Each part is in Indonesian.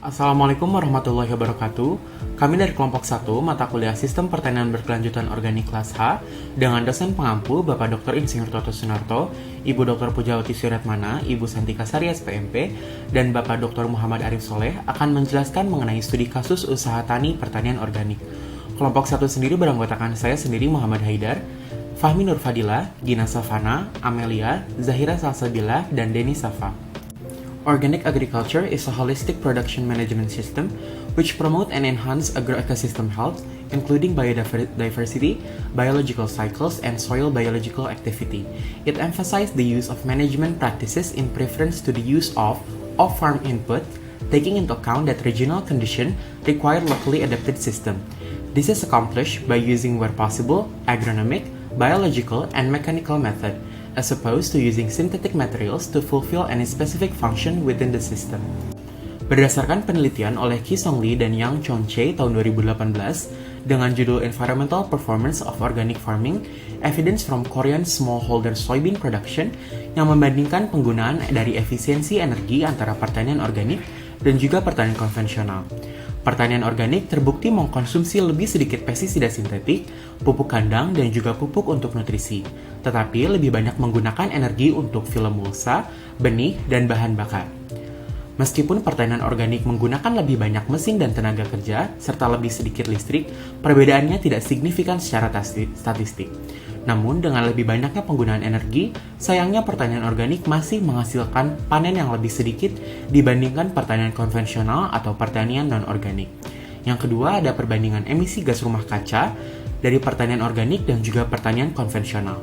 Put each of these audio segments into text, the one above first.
Assalamualaikum warahmatullahi wabarakatuh. Kami dari kelompok 1 mata kuliah Sistem Pertanian Berkelanjutan Organik kelas H dengan dosen pengampu Bapak Dr. Insinyur Toto Sunarto, Ibu Dr. Pujawati Suryatmana, Ibu Santika Sari SPMP, dan Bapak Dr. Muhammad Arif Soleh akan menjelaskan mengenai studi kasus usaha tani pertanian organik. Kelompok 1 sendiri beranggotakan saya sendiri Muhammad Haidar, Fahmi Nur Fadila, Gina Safana, Amelia, Zahira Salsabila, dan Denny Safa. Organic agriculture is a holistic production management system which promote and enhance agroecosystem health, including biodiversity, biological cycles, and soil biological activity. It emphasizes the use of management practices in preference to the use of off-farm input, taking into account that regional conditions require locally adapted system. This is accomplished by using where possible agronomic, biological, and mechanical method, as opposed to using synthetic materials to fulfill any specific function within the system. Berdasarkan penelitian oleh Ki Song Lee dan Yang Chong Chae tahun 2018 dengan judul Environmental Performance of Organic Farming, Evidence from Korean Smallholder Soybean Production yang membandingkan penggunaan dari efisiensi energi antara pertanian organik dan juga pertanian konvensional. Pertanian organik terbukti mengkonsumsi lebih sedikit pestisida sintetik, pupuk kandang, dan juga pupuk untuk nutrisi, tetapi lebih banyak menggunakan energi untuk film mulsa, benih, dan bahan bakar. Meskipun pertanian organik menggunakan lebih banyak mesin dan tenaga kerja, serta lebih sedikit listrik, perbedaannya tidak signifikan secara statistik. Namun, dengan lebih banyaknya penggunaan energi, sayangnya pertanian organik masih menghasilkan panen yang lebih sedikit dibandingkan pertanian konvensional atau pertanian non-organik. Yang kedua, ada perbandingan emisi gas rumah kaca dari pertanian organik dan juga pertanian konvensional.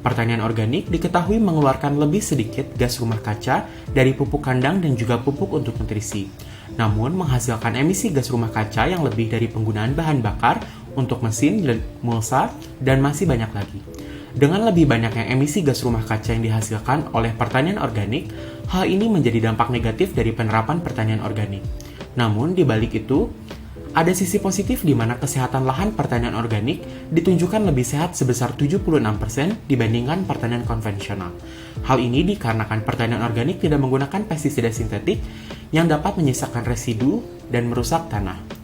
Pertanian organik diketahui mengeluarkan lebih sedikit gas rumah kaca dari pupuk kandang dan juga pupuk untuk nutrisi. Namun, menghasilkan emisi gas rumah kaca yang lebih dari penggunaan bahan bakar untuk mesin, mulsa, dan masih banyak lagi. Dengan lebih banyaknya emisi gas rumah kaca yang dihasilkan oleh pertanian organik, hal ini menjadi dampak negatif dari penerapan pertanian organik. Namun, di balik itu, ada sisi positif di mana kesehatan lahan pertanian organik ditunjukkan lebih sehat sebesar 76% dibandingkan pertanian konvensional. Hal ini dikarenakan pertanian organik tidak menggunakan pestisida sintetik yang dapat menyisakan residu dan merusak tanah.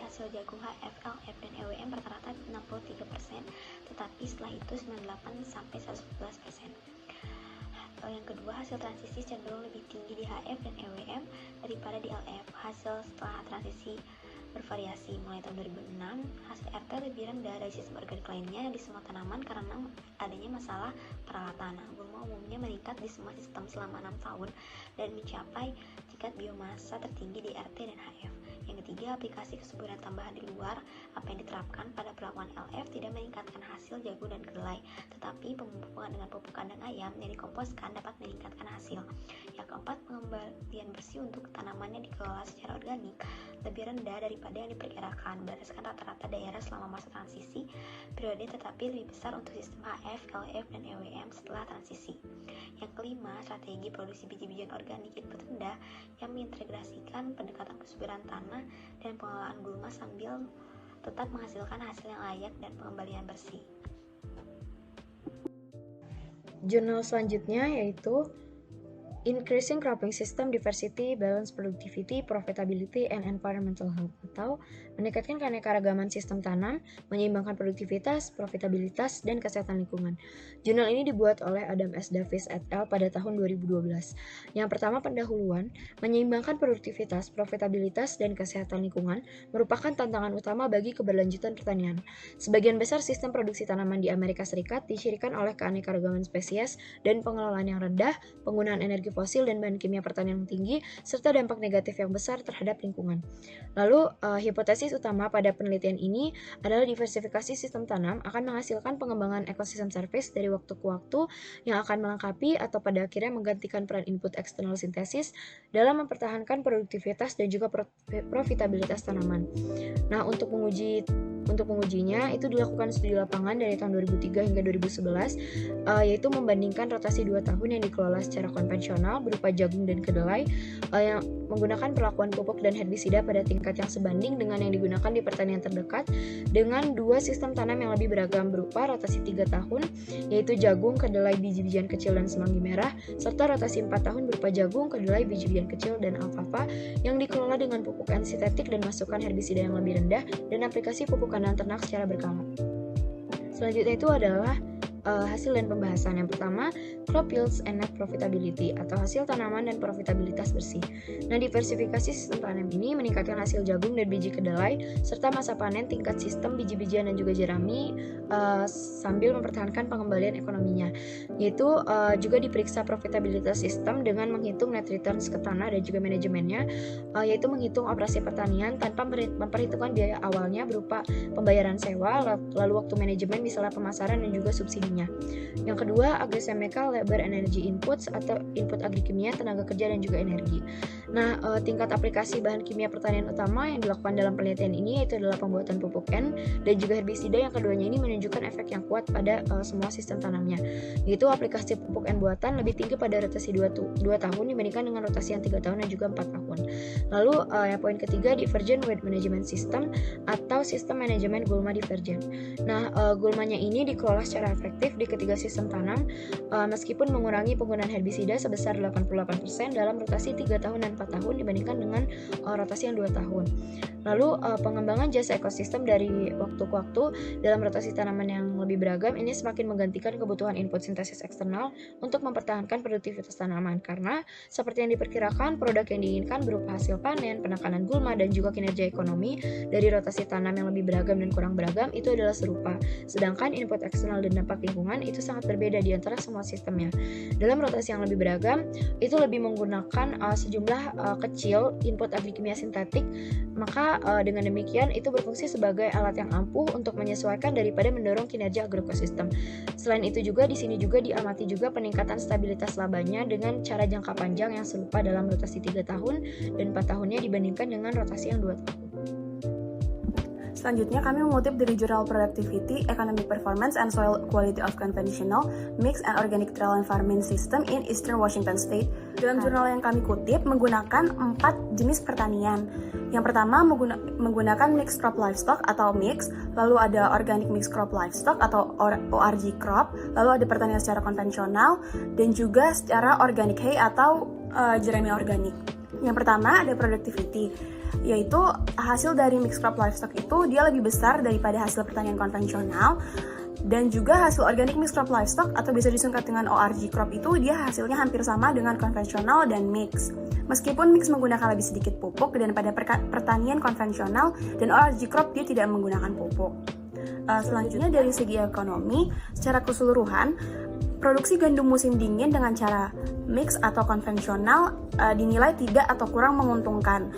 Hasil jagung HF, LF, dan EWM rata-rata 63%, tetapi setelah itu 98-111%. Yang kedua, hasil transisi cenderung lebih tinggi di HF dan EWM daripada di LF. Hasil setelah transisi bervariasi. Mulai tahun 2006, hasil RT lebih rendah dari sistem organik lainnya di semua tanaman karena adanya masalah peralatan. Gulma umumnya meningkat di semua sistem selama 6 tahun dan mencapai tingkat biomasa tertinggi di RT dan HF. Yang ketiga, aplikasi kesuburan tambahan di luar apa yang diterapkan pada perlakuan LF tidak meningkatkan hasil jagung dan kedelai, tetapi pemupukan dengan pupuk kandang ayam yang dikomposkan dapat meningkatkan hasil. Yang keempat, pengembalian bersih untuk tanaman yang dikelola secara organik lebih rendah daripada yang diperkirakan berdasarkan rata-rata daerah selama masa transisi periode, tetapi lebih besar untuk sistem HF, LF, dan EWM setelah transisi. Yang kelima, strategi produksi biji-bijian organik input rendah yang mengintegrasikan pendekatan kesuburan tanah dan pengelolaan gulma sambil tetap menghasilkan hasil yang layak dan pengembalian bersih. Jurnal selanjutnya yaitu Increasing Cropping System Diversity, Balance Productivity, Profitability, and Environmental Health, atau meningkatkan keanekaragaman sistem tanam, menyeimbangkan produktivitas, profitabilitas, dan kesehatan lingkungan. Jurnal ini dibuat oleh Adam S. Davis et al. Pada tahun 2012. Yang pertama, pendahuluan, menyeimbangkan produktivitas, profitabilitas, dan kesehatan lingkungan merupakan tantangan utama bagi keberlanjutan pertanian. Sebagian besar sistem produksi tanaman di Amerika Serikat dicirikan oleh keanekaragaman spesies dan pengelolaan yang rendah, penggunaan energi fosil dan bahan kimia pertanian yang tinggi, serta dampak negatif yang besar terhadap lingkungan. Lalu, hipotesis utama pada penelitian ini adalah diversifikasi sistem tanam akan menghasilkan pengembangan ekosistem service dari waktu ke waktu yang akan melengkapi atau pada akhirnya menggantikan peran input eksternal sintesis dalam mempertahankan produktivitas dan juga profitabilitas tanaman. Nah, untuk mengujinya itu dilakukan studi lapangan dari tahun 2003 hingga 2011, yaitu membandingkan rotasi 2 tahun yang dikelola secara konvensional berupa jagung dan kedelai yang menggunakan perlakuan pupuk dan herbisida pada tingkat yang sebanding dengan yang digunakan di pertanian terdekat dengan 2 sistem tanam yang lebih beragam berupa rotasi 3 tahun yaitu jagung, kedelai, biji-bijian kecil, dan semanggi merah, serta rotasi 4 tahun berupa jagung, kedelai, biji-bijian kecil, dan alfalfa yang dikelola dengan pupuk sintetik dan masukan herbisida yang lebih rendah dan aplikasi pupuk kandang ternak secara berkala. Selanjutnya itu adalah hasil dan pembahasan. Yang pertama, crop yields and net profitability, atau hasil tanaman dan profitabilitas bersih. Nah, diversifikasi sistem tanam ini meningkatkan hasil jagung dan biji kedelai serta masa panen tingkat sistem biji-bijian dan juga jerami sambil mempertahankan pengembalian ekonominya. Yaitu juga diperiksa profitabilitas sistem dengan menghitung net returns ke tanah dan juga manajemennya, yaitu menghitung operasi pertanian tanpa memperhitungkan biaya awalnya berupa pembayaran sewa, lalu waktu manajemen misalnya pemasaran dan juga subsidinya. Yang kedua, agrochemical labor energy inputs, atau input agrikimia, tenaga kerja, dan juga energi. Nah, tingkat aplikasi bahan kimia pertanian utama yang dilakukan dalam penelitian ini yaitu adalah pembuatan pupuk N dan juga herbisida. Yang keduanya ini menunjukkan efek yang kuat pada semua sistem tanamnya, yaitu aplikasi pupuk N buatan lebih tinggi pada rotasi 2 tahun dibandingkan dengan rotasi yang 3 tahun dan juga 4 tahun. Lalu, yang poin ketiga, divergent weight management system, atau sistem manajemen gulma divergent. Nah, gulmanya ini dikelola secara efektif di ketiga sistem tanam meskipun mengurangi penggunaan herbisida sebesar 88% dalam rotasi 3 tahun dan 4 tahun dibandingkan dengan rotasi yang 2 tahun. Lalu, pengembangan jasa ekosistem dari waktu ke waktu dalam rotasi tanaman yang lebih beragam ini semakin menggantikan kebutuhan input sintesis eksternal untuk mempertahankan produktivitas tanaman, karena seperti yang diperkirakan, produk yang diinginkan berupa hasil panen, penekanan gulma, dan juga kinerja ekonomi dari rotasi tanam yang lebih beragam dan kurang beragam itu adalah serupa. Sedangkan input eksternal dan dampak lingkungan itu sangat berbeda di antara semua sistemnya. Dalam rotasi yang lebih beragam, itu lebih menggunakan sejumlah kecil input agrikimia sintetik, maka dengan demikian itu berfungsi sebagai alat yang ampuh untuk menyesuaikan daripada mendorong kinerja agroekosistem. Selain itu juga di sini juga diamati juga peningkatan stabilitas labanya dengan cara jangka panjang yang serupa dalam rotasi 3 tahun dan 4 tahunnya dibandingkan dengan rotasi yang 2 tahun. Selanjutnya kami mengutip dari Jurnal Productivity, Economic Performance, and Soil Quality of Conventional, Mixed and Organic Trial and Farming System in Eastern Washington State. Dalam jurnal yang kami kutip menggunakan 4 jenis pertanian. Yang pertama menggunakan mixed crop livestock atau mix, lalu ada organic mixed crop livestock atau ORG crop, lalu ada pertanian secara konvensional, dan juga secara organic hay atau jerami organik. Yang pertama ada productivity, yaitu hasil dari mixed crop livestock itu dia lebih besar daripada hasil pertanian konvensional, dan juga hasil organic mixed crop livestock atau bisa disingkat dengan ORG crop itu dia hasilnya hampir sama dengan konvensional dan mix. Meskipun mix menggunakan lebih sedikit pupuk dan pada pertanian konvensional dan ORG crop dia tidak menggunakan pupuk. Selanjutnya dari segi ekonomi, secara keseluruhan produksi gandum musim dingin dengan cara mix atau konvensional dinilai tidak atau kurang menguntungkan.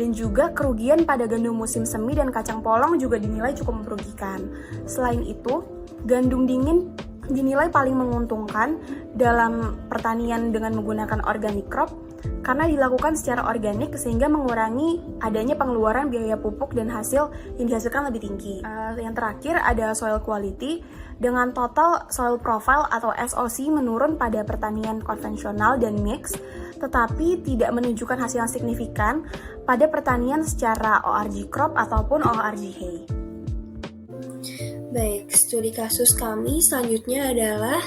Dan juga kerugian pada gandum musim semi dan kacang polong juga dinilai cukup merugikan. Selain itu, gandum dingin dinilai paling menguntungkan dalam pertanian dengan menggunakan organic crop karena dilakukan secara organik sehingga mengurangi adanya pengeluaran biaya pupuk dan hasil yang dihasilkan lebih tinggi. Yang terakhir ada soil quality dengan total soil profile atau SOC menurun pada pertanian konvensional dan mix, tetapi tidak menunjukkan hasil yang signifikan pada pertanian secara ORG crop ataupun ORG hay. Baik, studi kasus kami selanjutnya adalah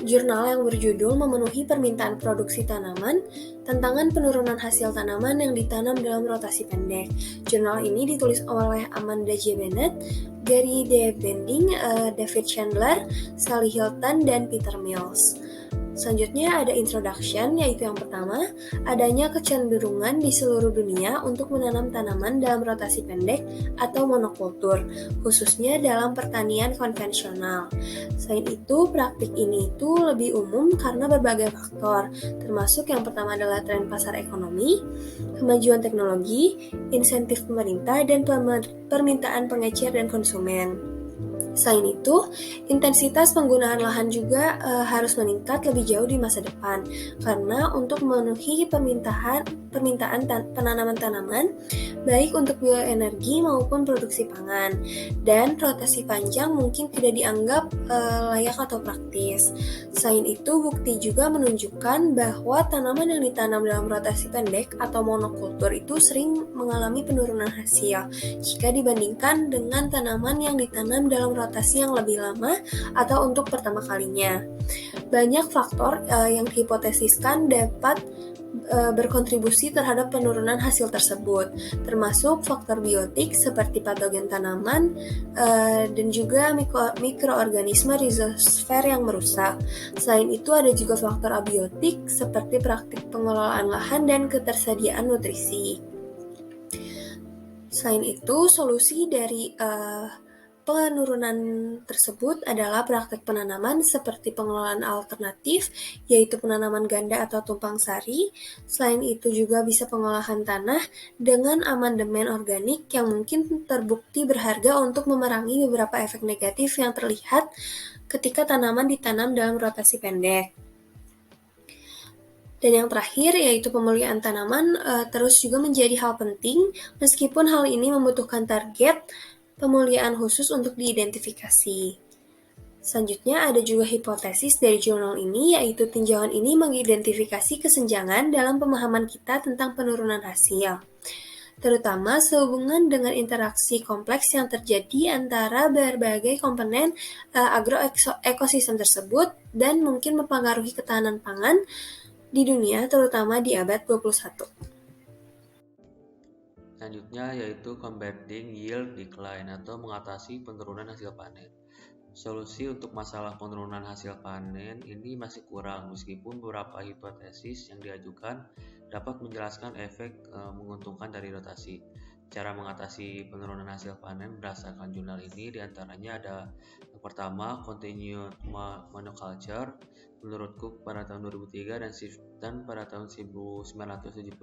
jurnal yang berjudul Memenuhi Permintaan Produksi Tanaman, Tantangan Penurunan Hasil Tanaman yang Ditanam dalam Rotasi Pendek. Jurnal ini ditulis oleh Amanda J. Bennett, Gary D. Bending, David Chandler, Sally Hilton, dan Peter Mills. Selanjutnya ada introduction, yaitu yang pertama, adanya kecenderungan di seluruh dunia untuk menanam tanaman dalam rotasi pendek atau monokultur, khususnya dalam pertanian konvensional. Selain itu, praktik ini itu lebih umum karena berbagai faktor, termasuk yang pertama adalah tren pasar ekonomi, kemajuan teknologi, insentif pemerintah, dan permintaan pengecer dan konsumen. Selain itu, intensitas penggunaan lahan juga harus meningkat lebih jauh di masa depan, karena untuk memenuhi permintaan penanaman tanaman, baik untuk bioenergi maupun produksi pangan, dan rotasi panjang mungkin tidak dianggap layak atau praktis. Selain itu, bukti juga menunjukkan bahwa tanaman yang ditanam dalam rotasi pendek atau monokultur itu sering mengalami penurunan hasil jika dibandingkan dengan tanaman yang ditanam dalam rotasi yang lebih lama atau untuk pertama kalinya. Banyak faktor yang dihipotesiskan dapat berkontribusi terhadap penurunan hasil tersebut, termasuk faktor biotik seperti patogen tanaman dan juga mikroorganisme rhizosfer yang merusak. Selain itu ada juga faktor abiotik seperti praktik pengelolaan lahan dan ketersediaan nutrisi. Selain itu, solusi dari penurunan tersebut adalah praktek penanaman seperti pengelolaan alternatif, yaitu penanaman ganda atau tumpang sari. Selain itu juga bisa pengolahan tanah dengan amandemen organik yang mungkin terbukti berharga untuk memerangi beberapa efek negatif yang terlihat ketika tanaman ditanam dalam rotasi pendek. Dan yang terakhir yaitu pemulihan tanaman terus juga menjadi hal penting meskipun hal ini membutuhkan target pemulihan khusus untuk diidentifikasi. Selanjutnya ada juga hipotesis dari jurnal ini, yaitu tinjauan ini mengidentifikasi kesenjangan dalam pemahaman kita tentang penurunan hasil, terutama sehubungan dengan interaksi kompleks yang terjadi antara berbagai komponen agroekosistem tersebut dan mungkin mempengaruhi ketahanan pangan di dunia, terutama di abad 21. Selanjutnya yaitu combating yield decline atau mengatasi penurunan hasil panen. Solusi untuk masalah penurunan hasil panen ini masih kurang meskipun beberapa hipotesis yang diajukan dapat menjelaskan efek menguntungkan dari rotasi. Cara mengatasi penurunan hasil panen berdasarkan jurnal ini diantaranya ada yang pertama continued monoculture menurut Cook pada tahun 2003 dan Shifton pada tahun 1975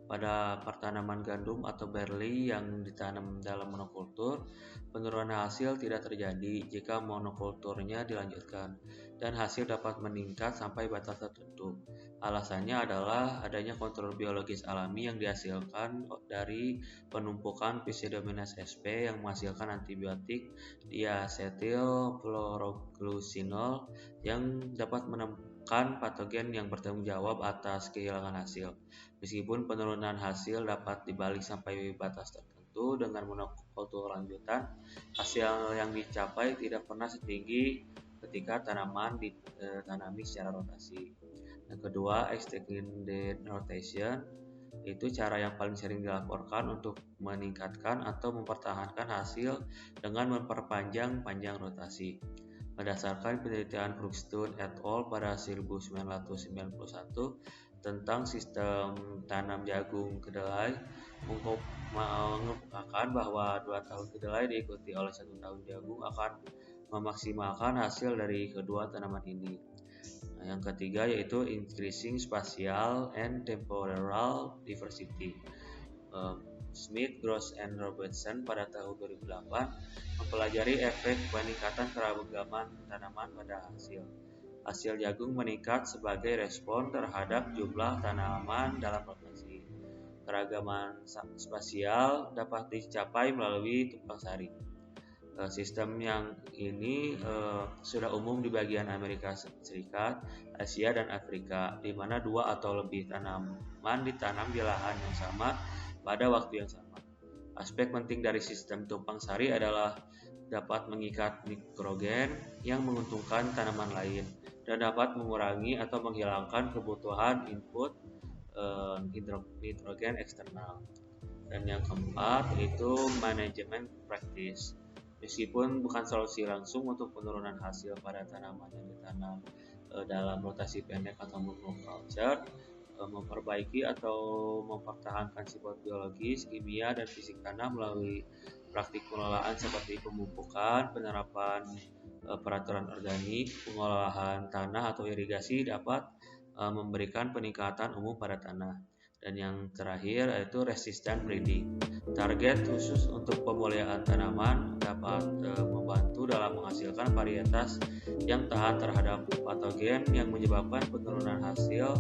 pada pertanaman gandum atau barley yang ditanam dalam monokultur. Penurunan hasil tidak terjadi jika monokulturnya dilanjutkan dan hasil dapat meningkat sampai batas tertentu. Alasannya adalah adanya kontrol biologis alami yang dihasilkan dari penumpukan Pseudomonas sp yang menghasilkan antibiotik diasetil fluoroglucinol yang dapat menekan patogen yang bertanggung jawab atas kehilangan hasil. Meskipun penurunan hasil dapat dibalik sampai batas tertentu dengan monokultur lanjutan, hasil yang dicapai tidak pernah setinggi ketika tanaman ditanami secara rotasi. Yang kedua, extended rotation, itu cara yang paling sering dilaporkan untuk meningkatkan atau mempertahankan hasil dengan memperpanjang panjang rotasi. Berdasarkan penelitian Crookstone et al. Pada 1991 tentang sistem tanam jagung kedelai mengungkapkan bahwa 2 tahun kedelai diikuti oleh 1 tahun jagung akan memaksimalkan hasil dari kedua tanaman ini. Yang ketiga yaitu increasing spatial and temporal diversity. Smith, Gross, and Robertson pada tahun 2008 mempelajari efek peningkatan keragaman tanaman pada hasil. Hasil jagung meningkat sebagai respon terhadap jumlah tanaman dalam rotasi. Keragaman spasial dapat dicapai melalui tumpang sari. Sistem yang ini sudah umum di bagian Amerika Serikat, Asia, dan Afrika, di mana 2 atau lebih tanaman ditanam di lahan yang sama pada waktu yang sama. Aspek penting dari sistem tumpang sari adalah dapat mengikat nitrogen yang menguntungkan tanaman lain dan dapat mengurangi atau menghilangkan kebutuhan input nitrogen eksternal. Dan yang keempat yaitu manajemen practice. Meskipun bukan solusi langsung untuk penurunan hasil pada tanaman yang ditanam dalam rotasi pendek atau monoculture, memperbaiki atau mempertahankan sifat biologis, kimia, dan fisik tanah melalui praktik pengelolaan seperti pemupukan, penerapan peraturan organik, pengolahan tanah atau irigasi dapat memberikan peningkatan umum pada tanah. Dan yang terakhir yaitu resistant breeding. Target khusus untuk pemulihan tanaman dapat membantu dalam menghasilkan varietas yang tahan terhadap patogen yang menyebabkan penurunan hasil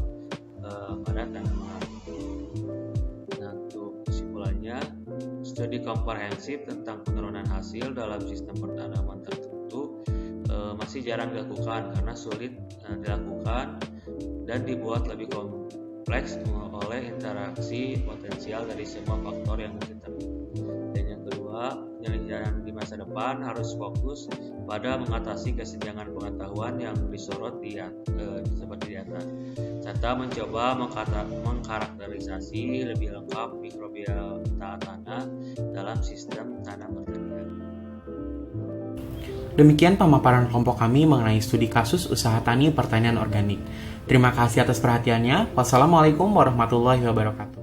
pada tanaman. Nah, untuk kesimpulannya, studi komprehensif tentang penurunan hasil dalam sistem pertanaman tertentu masih jarang dilakukan karena sulit dilakukan dan dibuat lebih kompleks oleh interaksi potensial dari semua faktor yang mungkin terjadi. Dan yang kedua, penelitian di masa depan harus fokus pada mengatasi kesenjangan pengetahuan yang disorot seperti di atas, serta mencoba mengkarakterisasi lebih lengkap mikrobiota tanah dalam sistem tanah pertanian. Demikian pemaparan kelompok kami mengenai studi kasus usaha tani pertanian organik. Terima kasih atas perhatiannya. Wassalamualaikum warahmatullahi wabarakatuh.